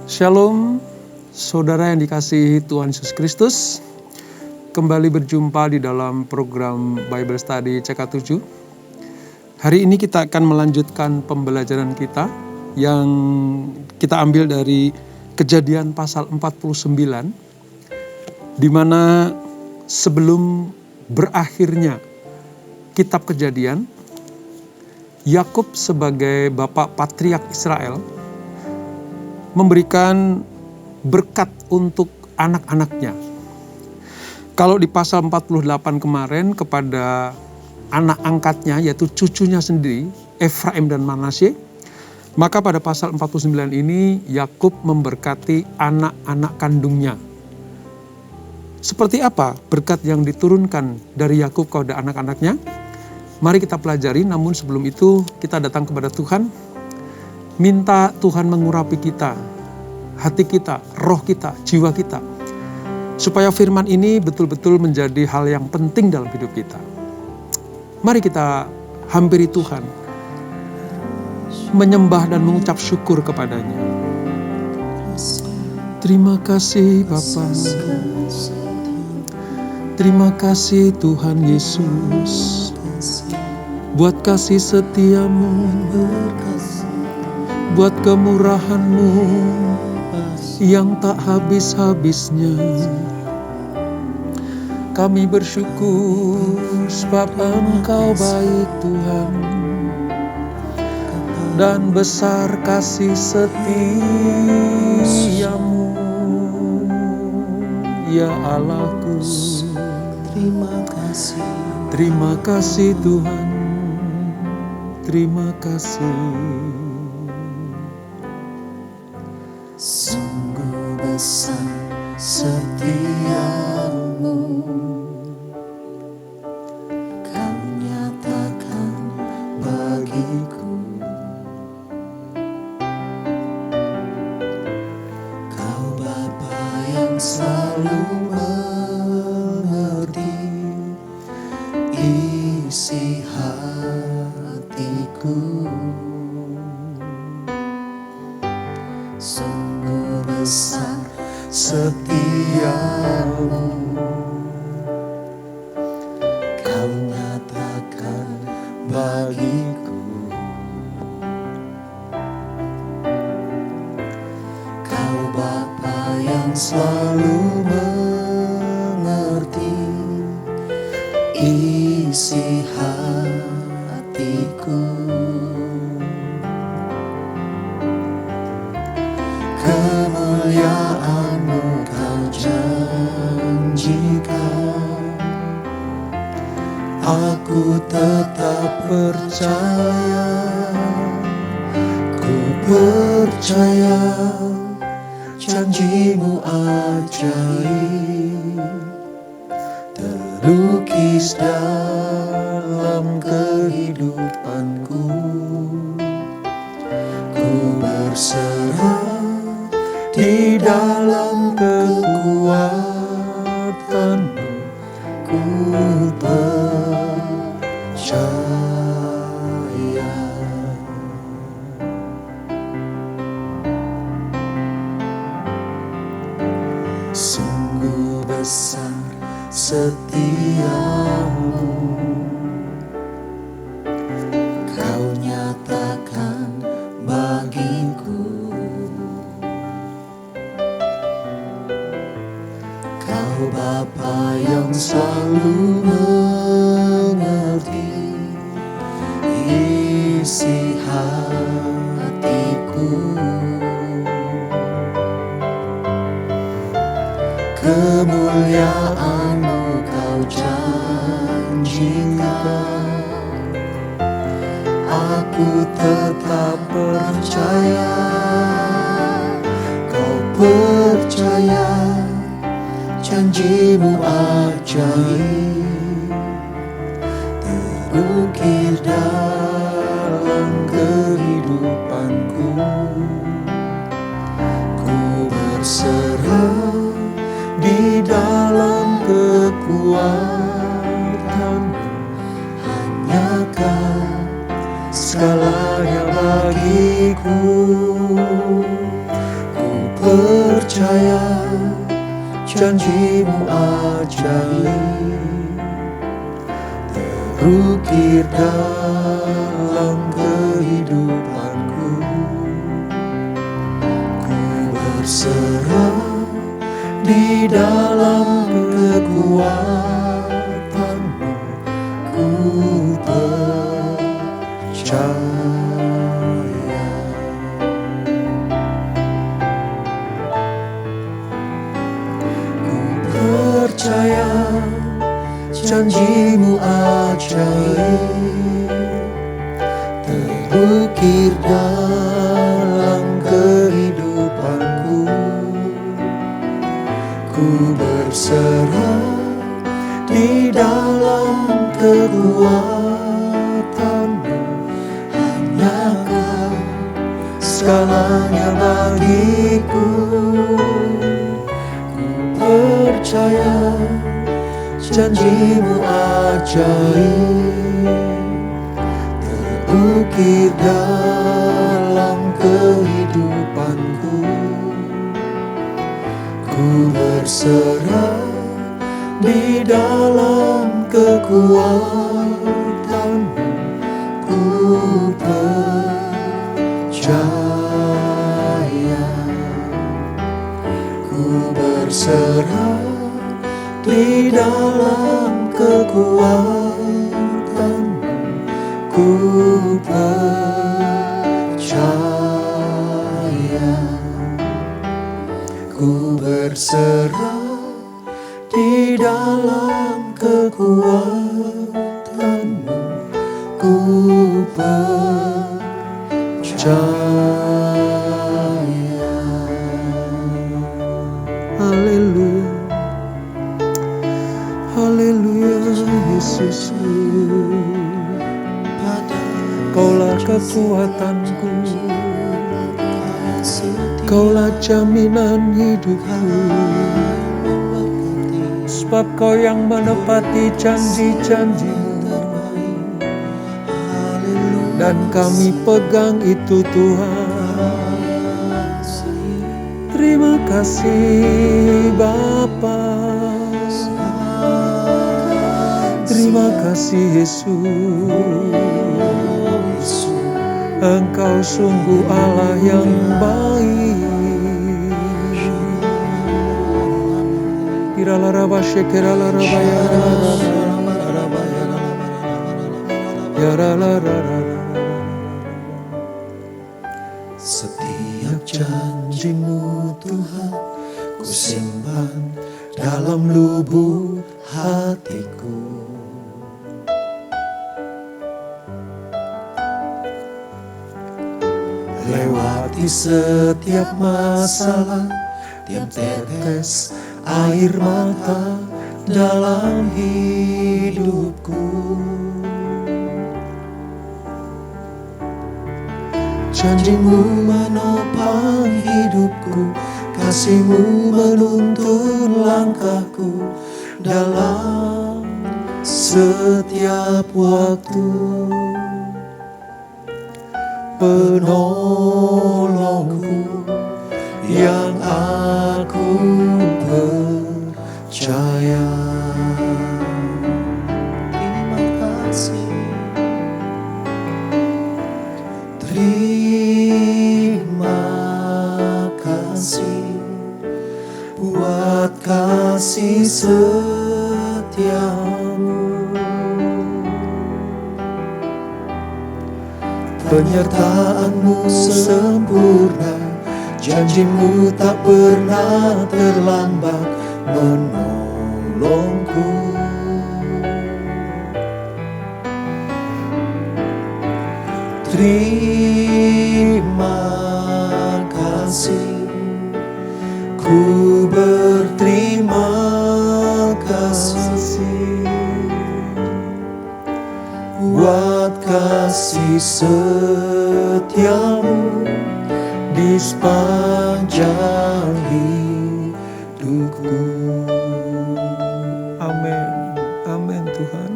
Shalom, saudara yang dikasihi Tuhan Yesus Kristus. Kembali berjumpa di dalam program Bible Study CK7. Hari ini kita akan melanjutkan pembelajaran kita yang kita ambil dari Kejadian pasal 49, di mana sebelum berakhirnya kitab Kejadian, Yakub sebagai bapak patriark Israel memberikan berkat untuk anak-anaknya. Kalau di pasal 48 kemarin kepada anak angkatnya, yaitu cucunya sendiri, Efraim dan Manasye, maka pada pasal 49 ini Yakub memberkati anak-anak kandungnya. Seperti apa berkat yang diturunkan dari Yakub kepada anak-anaknya? Mari kita pelajari, namun sebelum itu kita datang kepada Tuhan. Minta Tuhan mengurapi kita, hati kita, roh kita, jiwa kita. Supaya firman ini betul-betul menjadi hal yang penting dalam hidup kita. Mari kita hampiri Tuhan, menyembah dan mengucap syukur kepadanya. Terima kasih Bapa. Terima kasih Tuhan Yesus, buat kasih setiamu, buat kemurahan-Mu yang tak habis-habisnya. Kami bersyukur sebab Engkau baik Tuhan, dan besar kasih setiamu, ya Allahku. Terima kasih Tuhan, terima kasih. Sungguh besar setiamu, Kau nyatakan bagiku. Kau Bapa yang selalu mengerti isi hatiku. Sungguh besar setiamu, Kau nyatakan bagiku. Kau Bapa yang selalu mengerti isi hatiku. Kemuliaan-Mu Kau janjikan, aku tetap percaya. Ku percaya janji-Mu ajaib, terlukis dalam kehidupanku. Ku berserah di dalam kekuatan-Mu, ku percaya. Sungguh besar setiamu, Kau nyatakan bagiku. Kau Bapa yang selalu mengerti isi hatiku. Kemuliaan-Mu Kau janjikan, aku tetap percaya. Kau percaya janji-Mu ajaib, terukir dalam kehidupanku. Ku berserah di dalam kekuatan-Mu, hanya Kau segalanya bagiku. Ku percaya janji-Mu ajaib terukir dalam kehidupanku. Ku berserah di dalam kekuatan-Mu, ku percaya. Ku percaya janji-Mu ajaib terukir dalam kehidupanku. Ku berserah di dalam kekuatan-Mu, hanya Kau segalanya bagiku. Ku percaya janji-Mu ajaib terukir dalam kehidupanku. Ku berserah di dalam kekuatan-Mu, ku percaya. Ku berserah di dalam kekuatan-Mu, ku percaya. Ku berserah di dalam kekuatan-Mu, ku percaya. Haleluya, haleluya Yesusku. Kaulah kekuatanku, Kaulah jaminan hidupku, sebab Kau yang menepati janji-janji-Mu, dan kami pegang itu Tuhan. Terima kasih Bapa, terima kasih Yesus. Engkau sungguh Allah yang baik. Kiralaraba shekeralaraba yaralaraba. Setiap janji-Mu Tuhan ku simpan dalam lubuk hatiku. Lewati setiap masalah, tiap tetes air mata dalam hidupku. Janji-Mu menopang hidupku, kasih-Mu menuntun langkahku dalam setiap waktu. Penolongku yang aku percaya. Terima kasih, terima kasih buat kasih setiamu. Penyertaan-Mu sempurna, janji-Mu tak pernah terlambat menolongku. Terima kasih, ku berterima kasih buat kasih setiamu di sepanjang hidupku. Amin, amin Tuhan.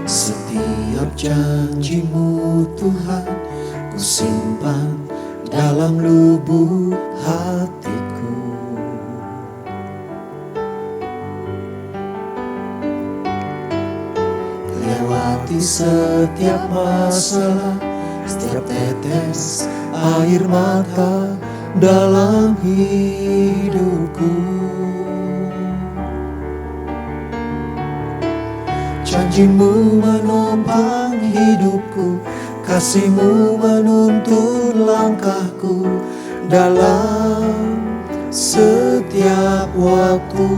Setiap janji-Mu Tuhan ku simpan dalam lubuk hatiku. Lewati setiap masalah, setiap tetes air mata dalam hidupku. Janji-Mu menopang hidupku, kasih-Mu menuntun langkahku dalam setiap waktu.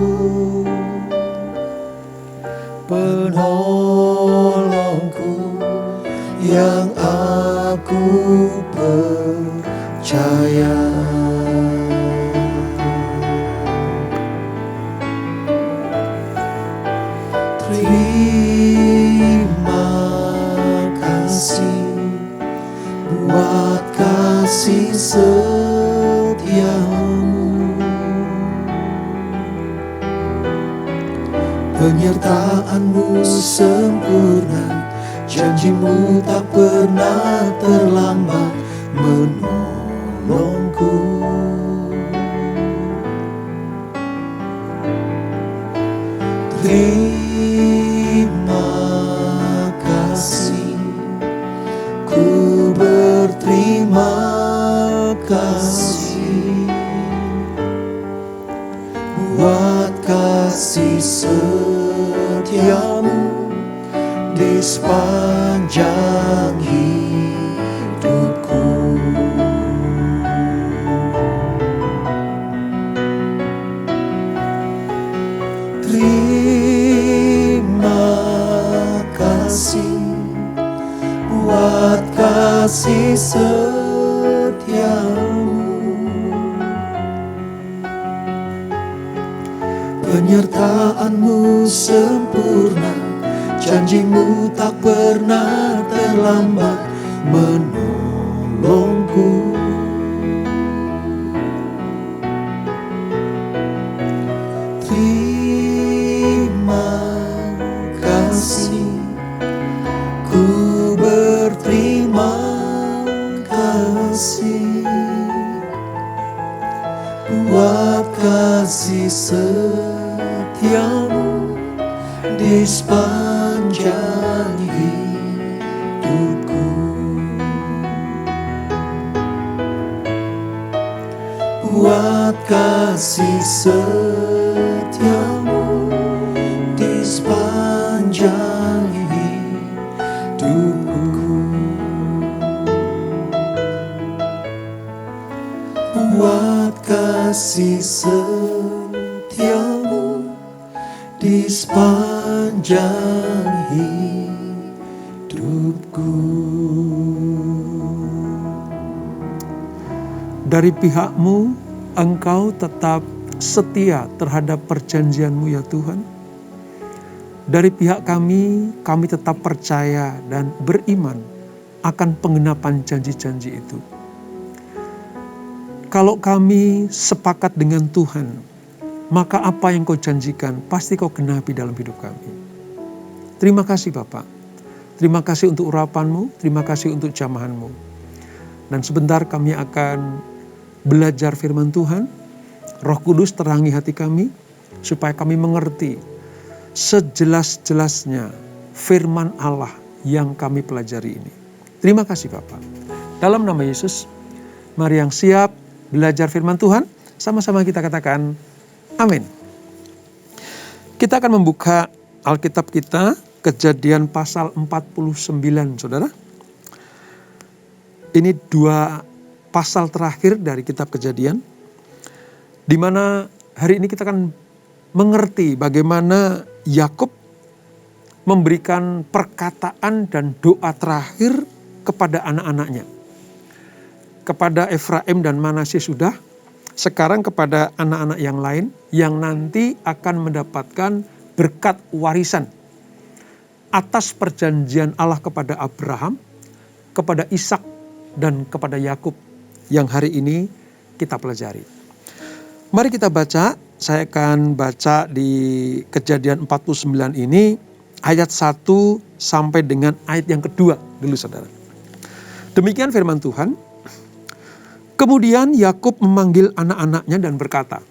Penolongku yang aku percaya. Terima kasih buat kasih setia-Mu, penyertaan-Mu sempurna, janji-Mu tak pernah terlambat menolongku. Terima kasih, ku berterima kasih buat kasih setia-Mu di sepanjang hidupku. Terima kasih buat kasih setia-Mu, penyertaan-Mu sempurna, janji-Mu tak pernah terlambat menolongku. Terima kasih, ku berterima kasih buat kasih setia-Mu di sepanjang hidupku. Buat kasih setia-Mu di sepanjang hidupku. Buat kasih setia-Mu di sepanjang hidupku. Dari pihak-Mu, Engkau tetap setia terhadap perjanjian-Mu ya Tuhan. Dari pihak kami tetap percaya dan beriman akan penggenapan janji-janji itu. Kalau kami sepakat dengan Tuhan, maka apa yang Kau janjikan pasti Kau genapi dalam hidup kami. Terima kasih Bapak. Terima kasih untuk urapan-Mu, terima kasih untuk jamahan-Mu. Dan sebentar kami akan belajar firman Tuhan. Roh Kudus terangi hati kami, supaya kami mengerti sejelas-jelasnya firman Allah yang kami pelajari ini. Terima kasih Bapak. Dalam nama Yesus, mari yang siap belajar firman Tuhan, sama-sama kita katakan amin. Kita akan membuka Alkitab kita, Kejadian pasal 49, saudara. Ini 2 pasal terakhir dari kitab Kejadian, di mana hari ini kita akan mengerti bagaimana Yakub memberikan perkataan dan doa terakhir kepada anak-anaknya. Kepada Efraim dan Manasye sudah, sekarang kepada anak-anak yang lain yang nanti akan mendapatkan berkat warisan atas perjanjian Allah kepada Abraham, kepada Ishak dan kepada Yakub yang hari ini kita pelajari. Mari kita baca, saya akan baca di Kejadian 49 ini ayat 1 sampai dengan ayat yang kedua dulu saudara. Demikian firman Tuhan. Kemudian Yakub memanggil anak-anaknya dan berkata,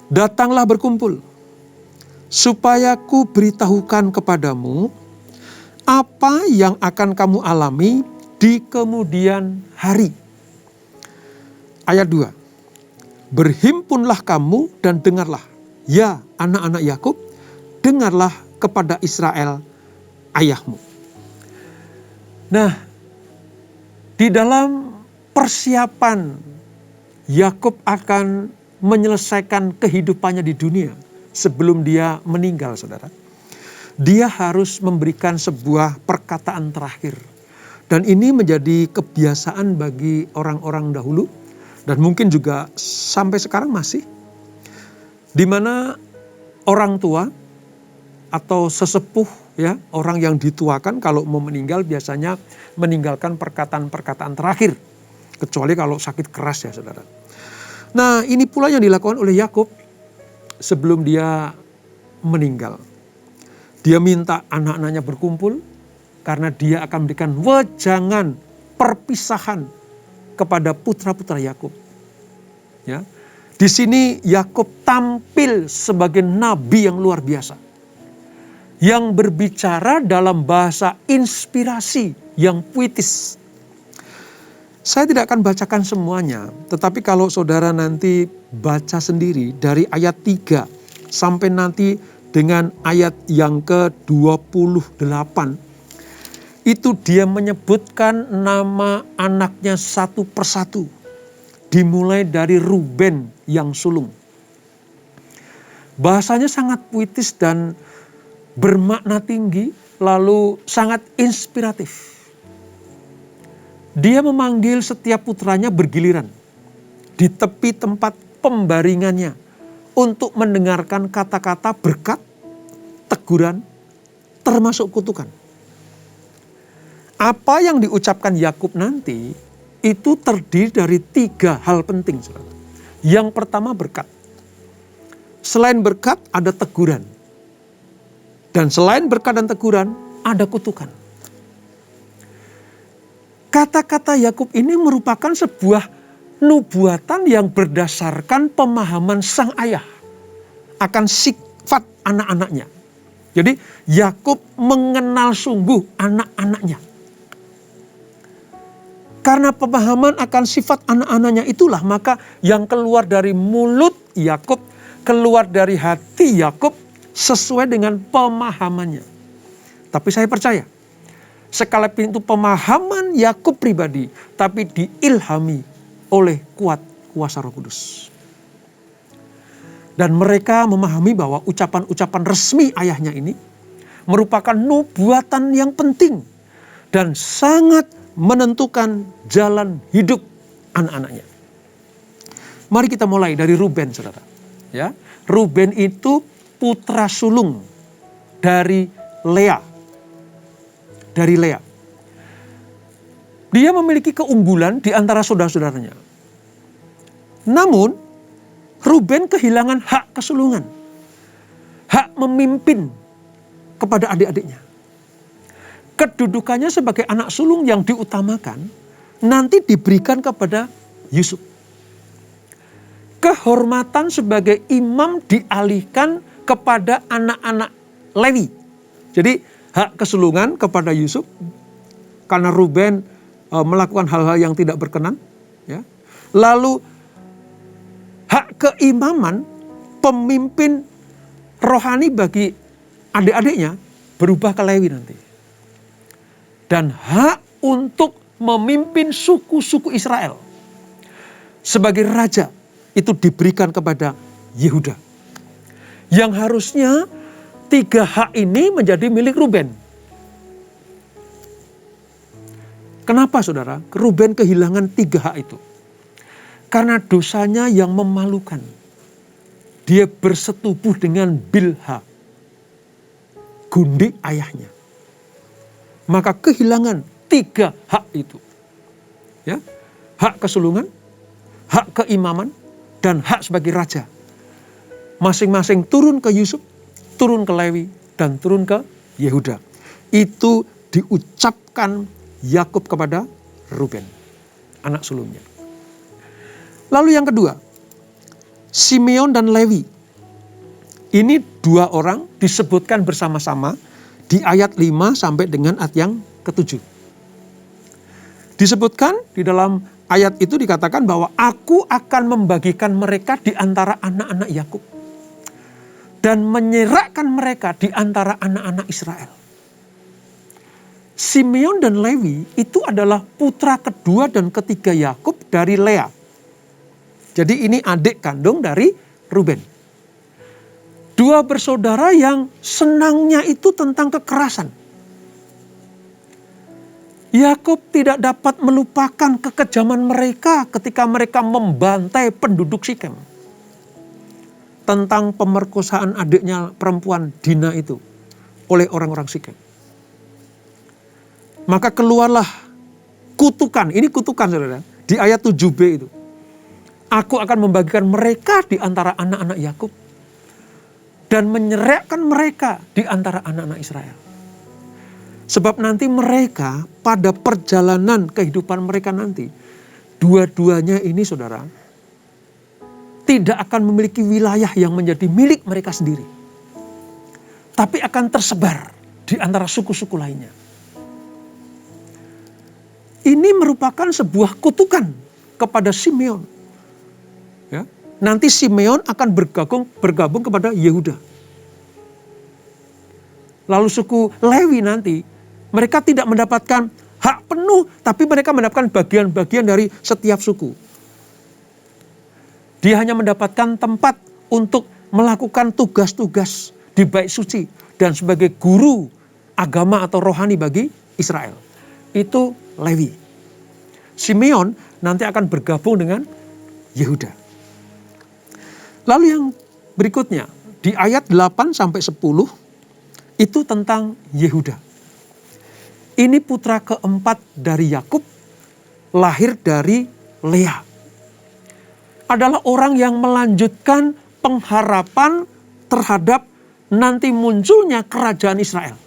"Datanglah berkumpul, supaya ku beritahukan kepadamu apa yang akan kamu alami di kemudian hari." Ayat 2. "Berhimpunlah kamu dan dengarlah, ya anak-anak Yakub, dengarlah kepada Israel ayahmu." Nah, di dalam persiapan Yakub akan menyelesaikan kehidupannya di dunia sebelum dia meninggal, saudara, dia harus memberikan sebuah perkataan terakhir. Dan ini menjadi kebiasaan bagi orang-orang dahulu, dan mungkin juga sampai sekarang masih, di mana orang tua atau sesepuh, ya, orang yang dituakan kalau mau meninggal biasanya meninggalkan perkataan-perkataan terakhir, kecuali kalau sakit keras, ya saudara. Nah, ini pula yang dilakukan oleh Yakub sebelum dia meninggal. Dia minta anak-anaknya berkumpul karena dia akan memberikan wejangan perpisahan kepada putra-putra Yakub. Ya. Di sini Yakub tampil sebagai nabi yang luar biasa, yang berbicara dalam bahasa inspirasi yang puitis. Saya tidak akan bacakan semuanya, tetapi kalau saudara nanti baca sendiri dari ayat 3 sampai nanti dengan ayat yang ke-28, itu dia menyebutkan nama anaknya satu persatu, dimulai dari Ruben yang sulung. Bahasanya sangat puitis dan bermakna tinggi, lalu sangat inspiratif. Dia memanggil setiap putranya bergiliran di tepi tempat pembaringannya untuk mendengarkan kata-kata berkat, teguran, termasuk kutukan. Apa yang diucapkan Yakub nanti itu terdiri dari 3 hal penting, saudara. Yang pertama berkat. Selain berkat ada teguran. Dan selain berkat dan teguran ada kutukan. Kata-kata Yakub ini merupakan sebuah nubuatan yang berdasarkan pemahaman sang ayah akan sifat anak-anaknya. Jadi Yakub mengenal sungguh anak-anaknya. Karena pemahaman akan sifat anak-anaknya itulah maka yang keluar dari mulut Yakub, keluar dari hati Yakub sesuai dengan pemahamannya. Tapi saya percaya, sekalipun itu pemahaman Yakub pribadi, tapi diilhami oleh kuat kuasa Roh Kudus. Dan mereka memahami bahwa ucapan-ucapan resmi ayahnya ini merupakan nubuatan yang penting dan sangat menentukan jalan hidup anak-anaknya. Mari kita mulai dari Ruben, saudara. Ya, Ruben itu putra sulung dari Lea. Dia memiliki keunggulan di antara saudara-saudaranya. Namun, Ruben kehilangan hak kesulungan. Hak memimpin kepada adik-adiknya. Kedudukannya sebagai anak sulung yang diutamakan nanti diberikan kepada Yusuf. Kehormatan sebagai imam dialihkan kepada anak-anak Lewi. Jadi hak kesulungan kepada Yusuf karena Ruben melakukan hal-hal yang tidak berkenan. Ya. Lalu hak keimaman, pemimpin rohani bagi adik-adiknya berubah ke Lewi nanti. Dan hak untuk memimpin suku-suku Israel sebagai raja itu diberikan kepada Yehuda. Yang harusnya 3 hak ini menjadi milik Ruben. Kenapa saudara? Ruben kehilangan 3 hak itu. Karena dosanya yang memalukan. Dia bersetubuh dengan Bilha, gundik ayahnya. Maka kehilangan 3 hak itu. Ya, hak kesulungan, hak keimaman, dan hak sebagai raja. Masing-masing turun ke Yusuf, turun ke Lewi, dan turun ke Yehuda. Itu diucapkan Yakub kepada Ruben, anak sulungnya. Lalu yang kedua, Simeon dan Lewi. Ini dua orang disebutkan bersama-sama di ayat 5 sampai dengan ayat yang ke-7. Disebutkan di dalam ayat itu dikatakan bahwa aku akan membagikan mereka di antara anak-anak Yakub dan menyerahkan mereka di antara anak-anak Israel. Simeon dan Lewi itu adalah putra kedua dan ketiga Yakub dari Lea. Jadi ini adik kandung dari Ruben. Dua bersaudara yang senangnya itu tentang kekerasan. Yakub tidak dapat melupakan kekejaman mereka ketika mereka membantai penduduk Sikem. Tentang pemerkosaan adiknya perempuan Dina itu oleh orang-orang Sikem. Maka keluarlah kutukan, ini kutukan saudara, di ayat 7b itu. Aku akan membagikan mereka di antara anak-anak Yakub dan menyerahkan mereka di antara anak-anak Israel. Sebab nanti mereka pada perjalanan kehidupan mereka nanti, dua-duanya ini saudara, tidak akan memiliki wilayah yang menjadi milik mereka sendiri. Tapi akan tersebar di antara suku-suku lainnya. Ini merupakan sebuah kutukan kepada Simeon. Ya. Nanti Simeon akan bergabung kepada Yehuda. Lalu suku Lewi nanti, mereka tidak mendapatkan hak penuh, tapi mereka mendapatkan bagian-bagian dari setiap suku. Dia hanya mendapatkan tempat untuk melakukan tugas-tugas di bait suci dan sebagai guru agama atau rohani bagi Israel. Itu Lewi. Simeon nanti akan bergabung dengan Yehuda. Lalu yang berikutnya, di ayat 8 sampai 10, itu tentang Yehuda. Ini putra keempat dari Yakub, lahir dari Lea. Adalah orang yang melanjutkan pengharapan terhadap nanti munculnya kerajaan Israel.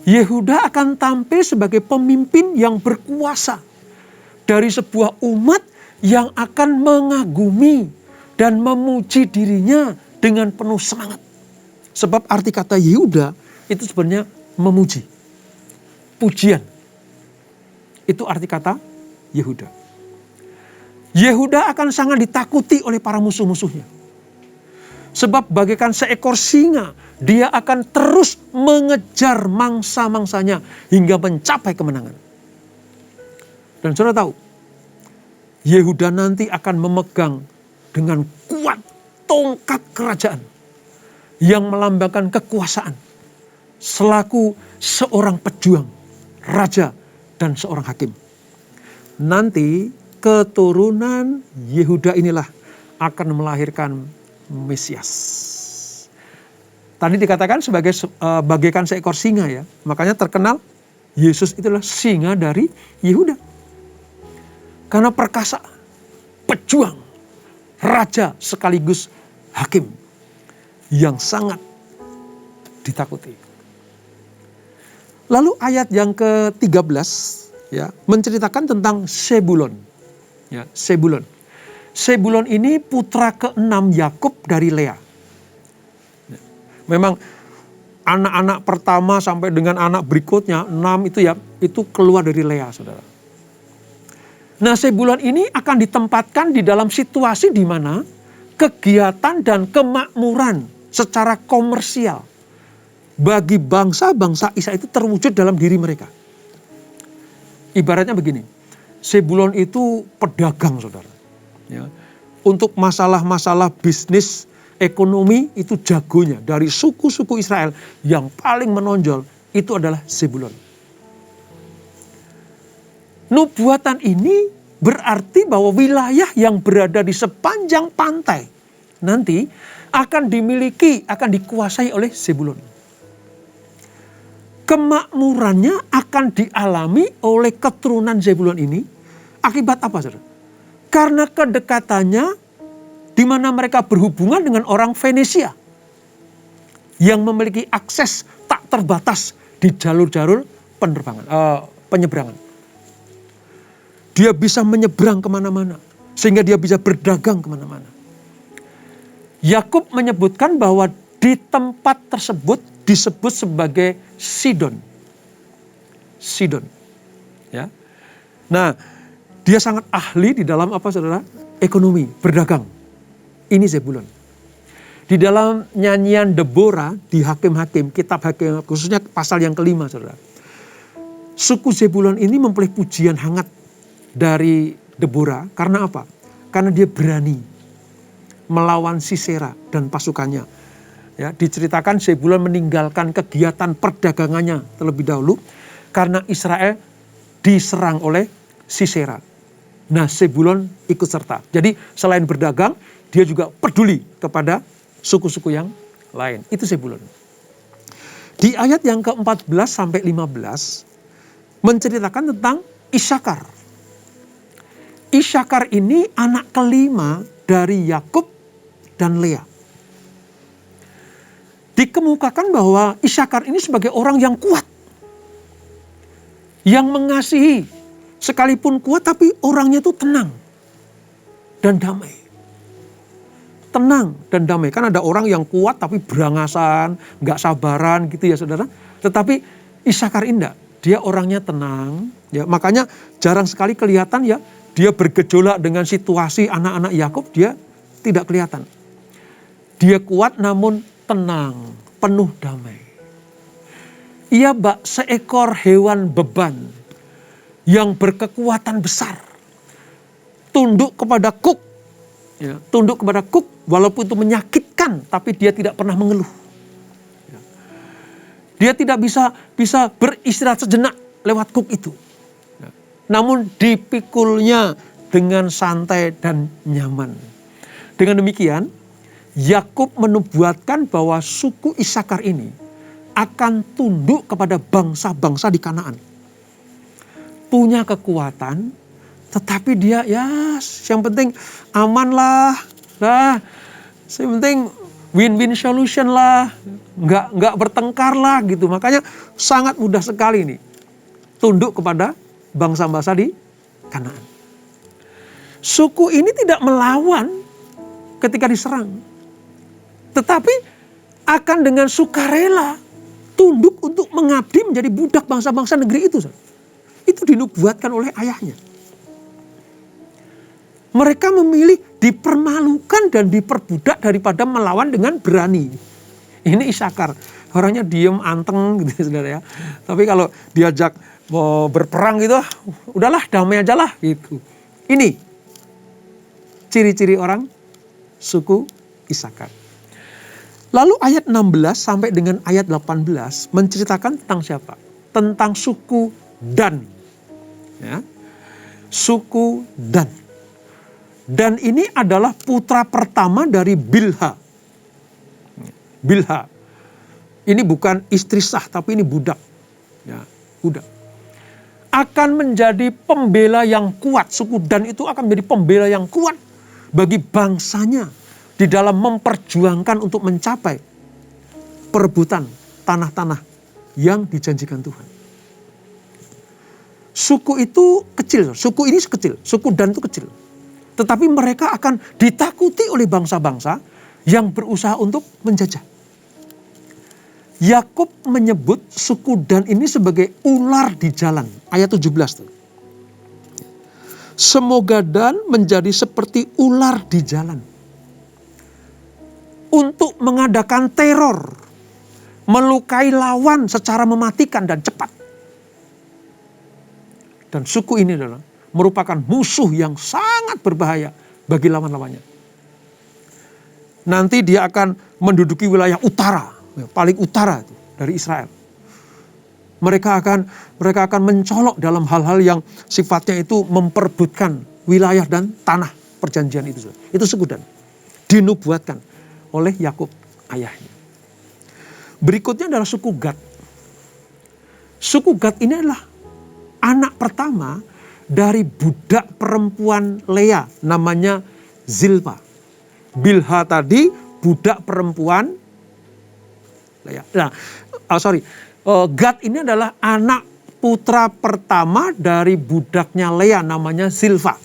Yehuda akan tampil sebagai pemimpin yang berkuasa dari sebuah umat yang akan mengagumi dan memuji dirinya dengan penuh semangat. Sebab arti kata Yehuda itu sebenarnya memuji. Pujian. Itu arti kata Yehuda. Yehuda akan sangat ditakuti oleh para musuh-musuhnya. Sebab bagaikan seekor singa, dia akan terus mengejar mangsa-mangsanya hingga mencapai kemenangan. Dan saudara tahu, Yehuda nanti akan memegang dengan kuat tongkat kerajaan yang melambangkan kekuasaan selaku seorang pejuang, raja, dan seorang hakim. Nanti keturunan Yehuda inilah akan melahirkan Mesias. Tadi dikatakan sebagai bagaikan seekor singa ya. Makanya terkenal Yesus itulah singa dari Yehuda. Karena perkasa, pejuang, raja sekaligus hakim yang sangat ditakuti. Lalu ayat yang ke-13 ya, menceritakan tentang Sebulon. Ya, Sebulon. Sebulon ini putra ke-6 Yakub dari Lea. Memang anak-anak pertama sampai dengan anak berikutnya 6 itu ya, itu keluar dari Lea, Saudara. Nah, Sebulon ini akan ditempatkan di dalam situasi di mana kegiatan dan kemakmuran secara komersial bagi bangsa-bangsa Israel itu terwujud dalam diri mereka. Ibaratnya begini, Sebulon itu pedagang, Saudara. Ya. Untuk masalah-masalah bisnis, ekonomi itu jagonya. Dari suku-suku Israel yang paling menonjol itu adalah Sebulon. Nubuatan ini berarti bahwa wilayah yang berada di sepanjang pantai nanti akan dimiliki, akan dikuasai oleh Sebulon. Kemakmurannya akan dialami oleh keturunan Sebulon ini akibat apa, saudara? Karena kedekatannya di mana mereka berhubungan dengan orang Venesia yang memiliki akses tak terbatas di jalur-jalur penyeberangan. Dia bisa menyeberang kemana-mana. Sehingga dia bisa berdagang kemana-mana. Yakub menyebutkan bahwa di tempat tersebut disebut sebagai Sidon. Sidon. Ya. Nah, dia sangat ahli di dalam apa saudara? Ekonomi, berdagang. Ini Zebulon. Di dalam nyanyian Deborah di Hakim-Hakim, kitab Hakim, khususnya pasal yang kelima saudara. Suku Zebulon ini memperoleh pujian hangat dari Deborah. Karena apa? Karena dia berani melawan Sisera dan pasukannya. Ya, diceritakan Zebulon meninggalkan kegiatan perdagangannya terlebih dahulu karena Israel diserang oleh Sisera. Nah, Zebulon ikut serta. Jadi selain berdagang, dia juga peduli kepada suku-suku yang lain. Itu Zebulon. Di ayat yang ke-14 sampai 15 menceritakan tentang Isakar. Isakar ini anak kelima dari Yakub dan Lea. Dikemukakan bahwa Isakar ini sebagai orang yang kuat. Yang mengasihi. Sekalipun kuat tapi orangnya itu tenang. Dan damai. Tenang dan damai. Kan ada orang yang kuat tapi berangasan. Gak sabaran gitu ya saudara. Tetapi Isakar indah. Dia orangnya tenang. Ya, makanya jarang sekali kelihatan ya. Dia bergejolak dengan situasi anak-anak Yakub. Dia tidak kelihatan. Dia kuat namun tenang, penuh damai. Ia bak seekor hewan beban yang berkekuatan besar. Tunduk kepada kuk. Ya, tunduk kepada kuk walaupun itu menyakitkan, tapi dia tidak pernah mengeluh. Ya. Dia tidak bisa beristirahat sejenak lewat kuk itu. Ya. Namun dipikulnya dengan santai dan nyaman. Dengan demikian, Yakub menubuatkan bahwa suku Isakar ini akan tunduk kepada bangsa-bangsa di Kanaan. Punya kekuatan, tetapi dia ya yang penting aman lah. Yang penting win-win solution lah. Nggak bertengkar lah gitu. Makanya sangat mudah sekali nih tunduk kepada bangsa-bangsa di Kanaan. Suku ini tidak melawan ketika diserang. Tetapi akan dengan sukarela tunduk untuk mengabdi menjadi budak bangsa-bangsa negeri itu. Itu dinubuatkan oleh ayahnya. Mereka memilih dipermalukan dan diperbudak daripada melawan dengan berani. Ini Isakar. Orangnya diem, anteng gitu saudara ya. Tapi kalau diajak mau berperang gitu, udahlah damai aja lah gitu. Ini ciri-ciri orang suku Isakar. Lalu ayat 16 sampai dengan ayat 18 menceritakan tentang siapa? Tentang suku Dan. Ya. Suku Dan. Dan ini adalah putra pertama dari Bilha. Bilha. Ini bukan istri sah tapi ini budak. Ya, budak. Akan menjadi pembela yang kuat. Suku Dan itu akan menjadi pembela yang kuat bagi bangsanya. Di dalam memperjuangkan untuk mencapai perebutan tanah-tanah yang dijanjikan Tuhan. Suku itu kecil, suku ini kecil, suku Dan itu kecil. Tetapi mereka akan ditakuti oleh bangsa-bangsa yang berusaha untuk menjajah. Yakub menyebut suku Dan ini sebagai ular di jalan. Ayat 17 tuh. Semoga Dan menjadi seperti ular di jalan. Untuk mengadakan teror, melukai lawan secara mematikan dan cepat. Dan suku ini adalah merupakan musuh yang sangat berbahaya bagi lawan-lawannya. Nanti dia akan menduduki wilayah utara, paling utara dari Israel. Mereka akan mencolok dalam hal-hal yang sifatnya itu memperebutkan wilayah dan tanah perjanjian itu. Itu suku Dan. Dinubuatkan oleh Yakub ayahnya. Berikutnya adalah suku Gad. Suku Gad ini adalah anak pertama dari budak perempuan Lea namanya Zilpa. Bilha tadi budak perempuan Lea. Gad ini adalah anak putra pertama dari budaknya Lea namanya Zilfa.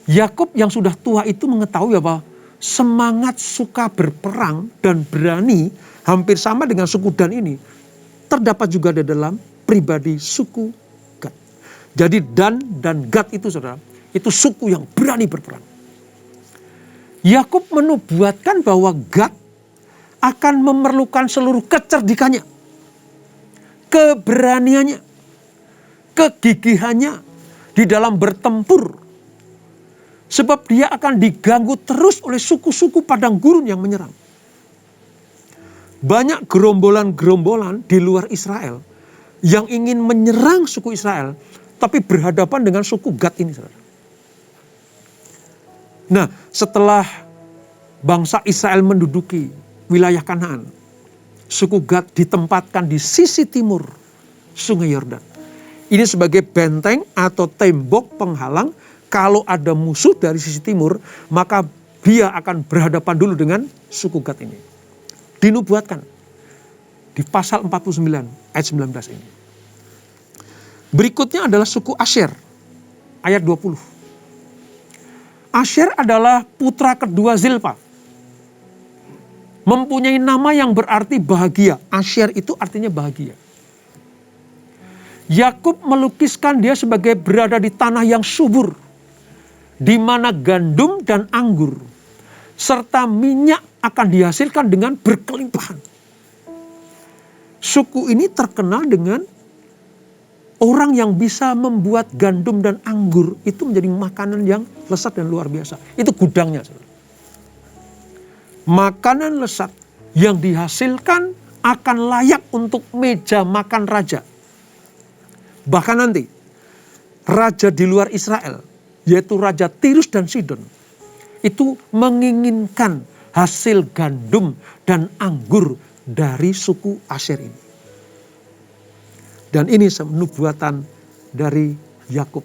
Yakub yang sudah tua itu mengetahui bahwa semangat suka berperang dan berani hampir sama dengan suku Dan ini terdapat juga di dalam pribadi suku Gad. Jadi Dan dan Gad itu saudara, itu suku yang berani berperang. Yakub menubuatkan bahwa Gad akan memerlukan seluruh kecerdikannya, keberaniannya, kegigihannya di dalam bertempur. Sebab dia akan diganggu terus oleh suku-suku padang gurun yang menyerang. Banyak gerombolan-gerombolan di luar Israel yang ingin menyerang suku Israel, tapi berhadapan dengan suku Gad ini, saudara. Nah, setelah bangsa Israel menduduki wilayah Kanaan, suku Gad ditempatkan di sisi timur Sungai Yordan. Ini sebagai benteng atau tembok penghalang. Kalau ada musuh dari sisi timur, maka dia akan berhadapan dulu dengan suku Gad ini. Dinubuatkan di pasal 49 ayat 19 ini. Berikutnya adalah suku Asyer, ayat 20. Asyer adalah putra kedua Zilpa. Mempunyai nama yang berarti bahagia. Asyer itu artinya bahagia. Yakub melukiskan dia sebagai berada di tanah yang subur, di mana gandum dan anggur serta minyak akan dihasilkan dengan berkelimpahan. Suku ini terkenal dengan orang yang bisa membuat gandum dan anggur itu menjadi makanan yang lezat dan luar biasa. Itu gudangnya. Makanan lezat yang dihasilkan akan layak untuk meja makan raja. Bahkan nanti raja di luar Israel, yaitu Raja Tirus dan Sidon, itu menginginkan hasil gandum dan anggur dari suku Asyer ini. Dan ini nubuatan dari Yakub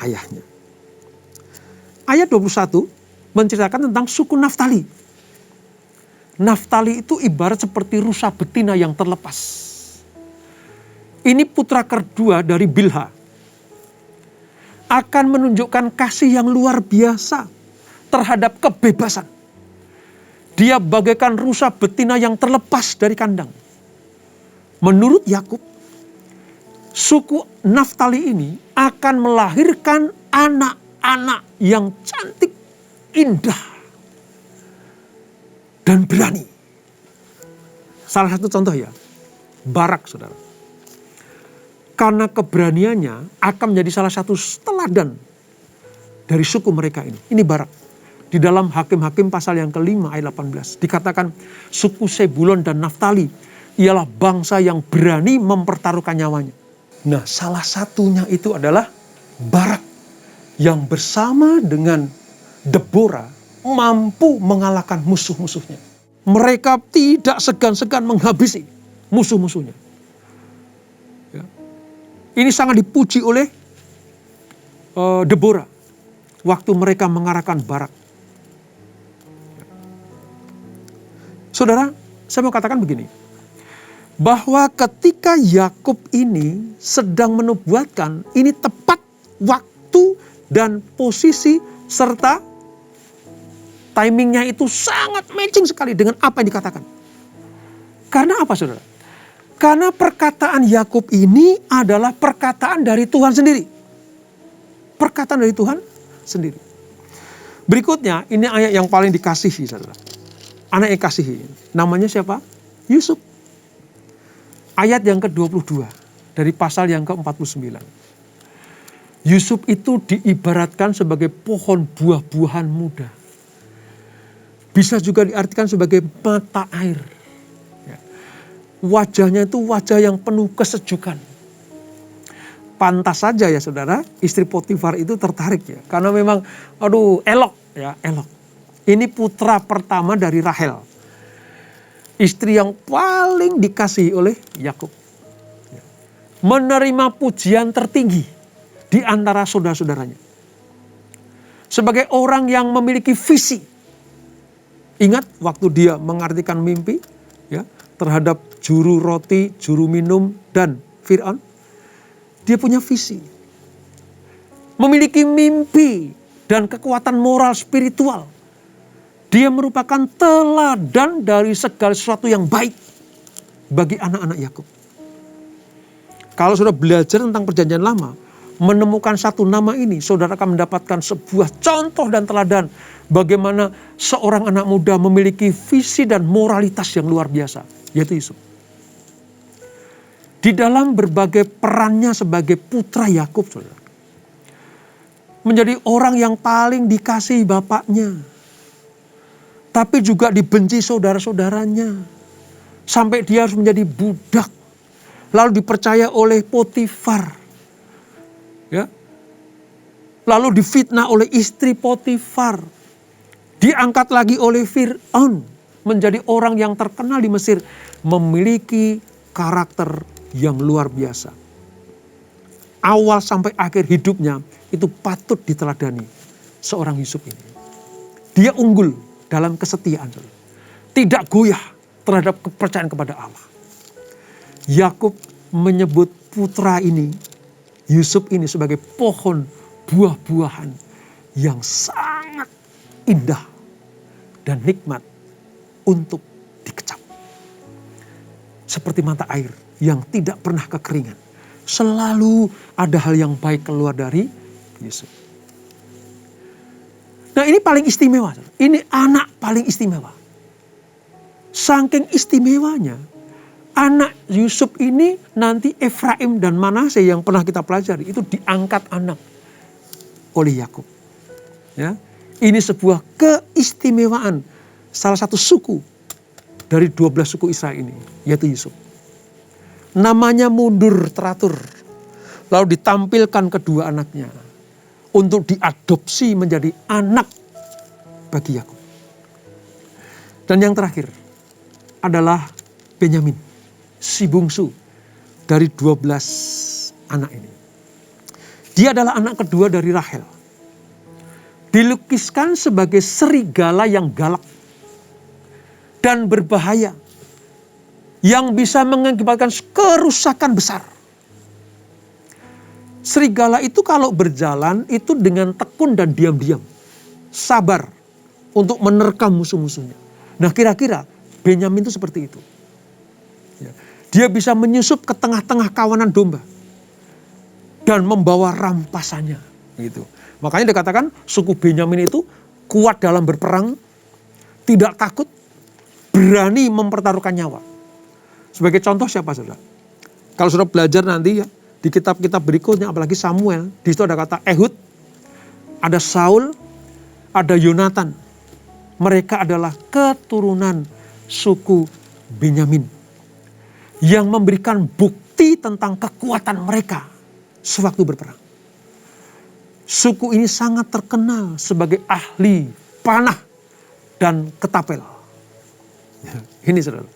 ayahnya. Ayat 21 menceritakan tentang suku Naftali. Naftali itu ibarat seperti rusa betina yang terlepas. Ini putra kedua dari Bilha. Akan menunjukkan kasih yang luar biasa terhadap kebebasan. Dia bagaikan rusa betina yang terlepas dari kandang. Menurut Yakub, suku Naftali ini akan melahirkan anak-anak yang cantik, indah, dan berani. Salah satu contoh ya, Barak, saudara. Karena keberaniannya akan menjadi salah satu teladan dari suku mereka ini. Ini Barak. Di dalam Hakim-Hakim pasal yang ke-5 ayat 18. Dikatakan suku Sebulon dan Naftali ialah bangsa yang berani mempertaruhkan nyawanya. Nah, salah satunya itu adalah Barak yang bersama dengan Deborah mampu mengalahkan musuh-musuhnya. Mereka tidak segan-segan menghabisi musuh-musuhnya. Ya. Ini sangat dipuji oleh Deborah waktu mereka mengarahkan Barak. Saudara, saya mau katakan begini. Bahwa ketika Yakub ini sedang menubuatkan, ini tepat waktu dan posisi serta timingnya itu sangat matching sekali dengan apa yang dikatakan. Karena apa, saudara? Karena perkataan Yakub ini adalah perkataan dari Tuhan sendiri. Perkataan dari Tuhan sendiri. Berikutnya, ini ayat yang paling dikasihi, saudara. Anak yang kasihi. Namanya siapa? Yusuf. Ayat yang ke-22 dari pasal yang ke-49. Yusuf itu diibaratkan sebagai pohon buah-buahan muda. Bisa juga diartikan sebagai mata air. Wajahnya itu wajah yang penuh kesejukan. Pantas saja ya saudara, istri Potifar itu tertarik ya. Karena memang elok ya, elok. Ini putra pertama dari Rahel. Istri yang paling dikasihi oleh Yakub. Menerima pujian tertinggi di antara saudara-saudaranya. Sebagai orang yang memiliki visi. Ingat waktu dia mengartikan mimpi ya, terhadap juru roti, juru minum, dan Fir'aun, dia punya visi. Memiliki mimpi dan kekuatan moral spiritual. Dia merupakan teladan dari segala sesuatu yang baik bagi anak-anak Yakub. Kalau saudara belajar tentang perjanjian lama, menemukan satu nama ini, saudara akan mendapatkan sebuah contoh dan teladan bagaimana seorang anak muda memiliki visi dan moralitas yang luar biasa, yaitu Yusuf. Di dalam berbagai perannya sebagai putra Yakub, saudara, menjadi orang yang paling dikasihi bapaknya, tapi juga dibenci saudara-saudaranya, sampai dia harus menjadi budak, lalu dipercaya oleh Potifar, ya, lalu difitnah oleh istri Potifar, diangkat lagi oleh Fir'aun, menjadi orang yang terkenal di Mesir, memiliki karakter yang luar biasa. Awal sampai akhir hidupnya itu patut diteladani seorang Yusuf ini. Dia unggul dalam kesetiaan, tidak goyah terhadap kepercayaan kepada Allah. Yakub menyebut putra ini, Yusuf ini, sebagai pohon buah-buahan yang sangat indah dan nikmat untuk dikecap. Seperti mata air yang tidak pernah kekeringan. Selalu ada hal yang baik keluar dari Yusuf. Nah, ini paling istimewa. Ini anak paling istimewa. Saking istimewanya, anak Yusuf ini nanti Efraim dan Manasye yang pernah kita pelajari itu diangkat anak oleh Yakub. Ya, ini sebuah keistimewaan salah satu suku dari 12 suku Israel ini, yaitu Yusuf. Namanya mundur teratur, lalu ditampilkan kedua anaknya untuk diadopsi menjadi anak bagi Yakub. Dan yang terakhir adalah Benyamin, si bungsu dari 12 anak ini. Dia adalah anak kedua dari Rahel. Dilukiskan sebagai serigala yang galak dan berbahaya, yang bisa mengakibatkan kerusakan besar. Serigala itu kalau berjalan itu dengan tekun dan diam-diam. Sabar untuk menerkam musuh-musuhnya. Nah, kira-kira Benyamin itu seperti itu. Ya. Dia bisa menyusup ke tengah-tengah kawanan domba dan membawa rampasannya. Gitu. Makanya dikatakan suku Benyamin itu kuat dalam berperang, tidak takut, berani mempertaruhkan nyawa. Sebagai contoh siapa, saudara? Kalau saudara belajar nanti ya, di kitab-kitab berikutnya, apalagi Samuel, di situ ada kata Ehud, ada Saul, ada Yonatan. Mereka adalah keturunan suku Benyamin yang memberikan bukti tentang kekuatan mereka sewaktu berperang. Suku ini sangat terkenal sebagai ahli panah dan ketapel. Ini, saudara.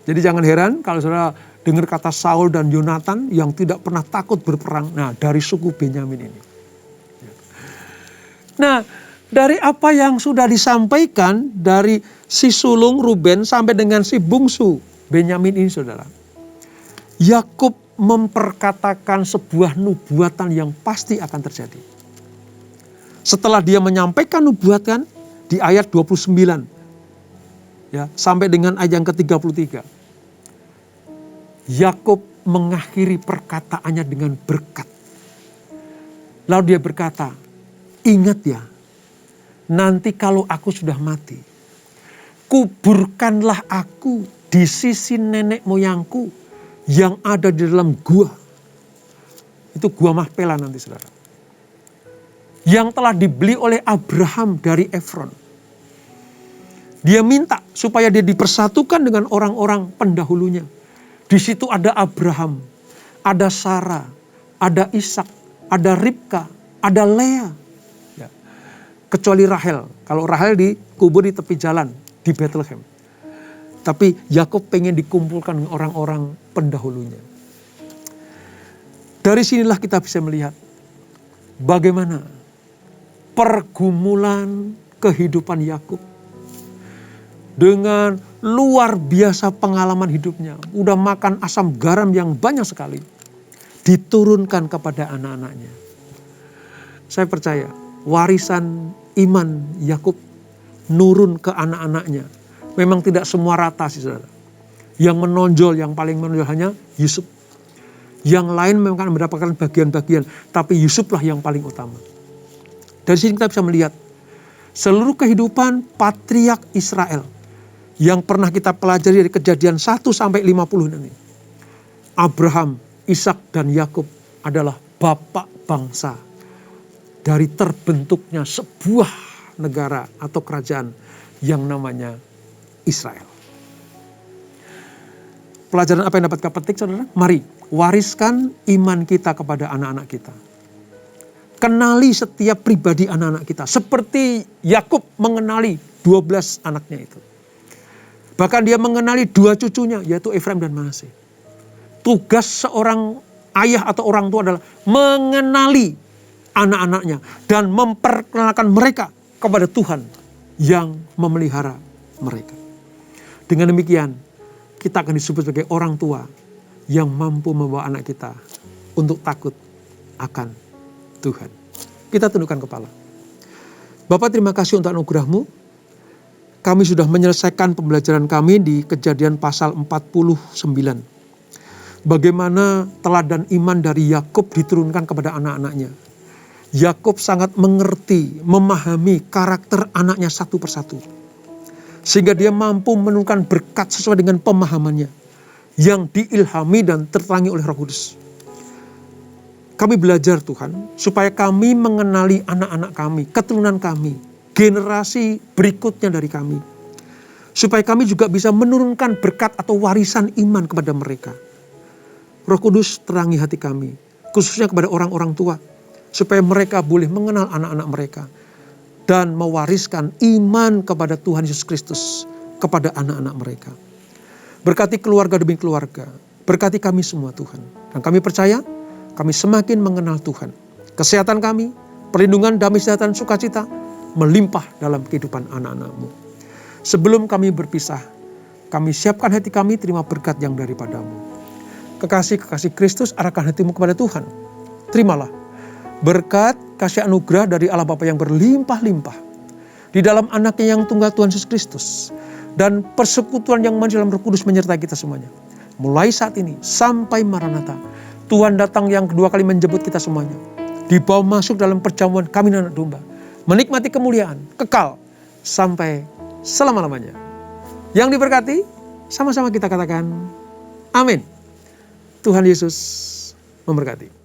Jadi jangan heran kalau saudara dengar kata Saul dan Yonatan yang tidak pernah takut berperang. Nah, dari suku Benyamin ini. Nah, dari apa yang sudah disampaikan dari si sulung Ruben sampai dengan si bungsu Benyamin ini, saudara, Yakub memperkatakan sebuah nubuatan yang pasti akan terjadi. Setelah dia menyampaikan nubuatan di ayat 29, ya, sampai dengan ayat yang ke-33. Yakub mengakhiri perkataannya dengan berkat. Lalu dia berkata, ingat ya, nanti kalau aku sudah mati, kuburkanlah aku di sisi nenek moyangku yang ada di dalam gua. Itu gua Mahpela nanti, saudara. Yang telah dibeli oleh Abraham dari Efron. Dia minta supaya dia dipersatukan dengan orang-orang pendahulunya. Di situ ada Abraham, ada Sarah, ada Ishak, ada Ribka, ada Lea. Ya. Kecuali Rahel. Kalau Rahel dikubur di tepi jalan di Bethlehem. Tapi Yakub pengen dikumpulkan dengan orang-orang pendahulunya. Dari sinilah kita bisa melihat bagaimana pergumulan kehidupan Yakub dengan luar biasa pengalaman hidupnya. Udah makan asam garam yang banyak sekali. diturunkan kepada anak-anaknya. Saya percaya warisan iman Yakub nurun ke anak-anaknya. Memang tidak semua rata sih saudara. Yang menonjol, yang paling menonjol hanya Yusuf. Yang lain memang mendapatkan bagian-bagian, tapi Yusuflah yang paling utama. Dari sini kita bisa melihat seluruh kehidupan patriark Israel yang pernah kita pelajari dari Kejadian 1 sampai 50 nanti. Abraham, Ishak dan Yakub adalah bapak bangsa dari terbentuknya sebuah negara atau kerajaan yang namanya Israel. Pelajaran apa yang dapat kita petik saudara? Mari wariskan iman kita kepada anak-anak kita. Kenali setiap pribadi anak-anak kita. Seperti Yakub mengenali 12 anaknya itu. Bahkan dia mengenali 2 cucunya yaitu Efraim dan Manasye. Tugas seorang ayah atau orang tua adalah mengenali anak-anaknya dan memperkenalkan mereka kepada Tuhan yang memelihara mereka. Dengan demikian, kita akan disebut sebagai orang tua yang mampu membawa anak kita untuk takut akan Tuhan. Kita tundukkan kepala. Bapak, terima kasih untuk anugerah-Mu. Kami sudah menyelesaikan pembelajaran kami di Kejadian pasal 49. Bagaimana teladan iman dari Yakub diturunkan kepada anak-anaknya. Yakub sangat mengerti, memahami karakter anaknya satu persatu. Sehingga dia mampu menurunkan berkat sesuai dengan pemahamannya. Yang diilhami dan terterangi oleh Roh Kudus. Kami belajar Tuhan, supaya kami mengenali anak-anak kami, keturunan kami, generasi berikutnya dari kami. Supaya kami juga bisa menurunkan berkat atau warisan iman kepada mereka. Roh Kudus terangi hati kami, khususnya kepada orang-orang tua. Supaya mereka boleh mengenal anak-anak mereka. Dan mewariskan iman kepada Tuhan Yesus Kristus kepada anak-anak mereka. Berkati keluarga demi keluarga. Berkati kami semua Tuhan. Dan kami percaya kami semakin mengenal Tuhan. Kesehatan kami, perlindungan, damai sejahtera, sukacita melimpah dalam kehidupan anak-anak-Mu. Sebelum kami berpisah, kami siapkan hati kami terima berkat yang daripada-Mu. Kekasih-kekasih Kristus, arahkan hatimu kepada Tuhan. Terimalah berkat, kasih anugerah dari Allah Bapa yang berlimpah-limpah di dalam anaknya yang tunggal Tuhan Yesus Kristus. Dan persekutuan yang manis dalam Roh Kudus menyertai kita semuanya. Mulai saat ini sampai Maranatha. Tuhan datang yang kedua kali menjemput kita semuanya. Dibawa masuk dalam perjamuan kami dan anak domba. Menikmati kemuliaan, kekal sampai selama-lamanya. Yang diberkati, sama-sama kita katakan amin. Tuhan Yesus memberkati.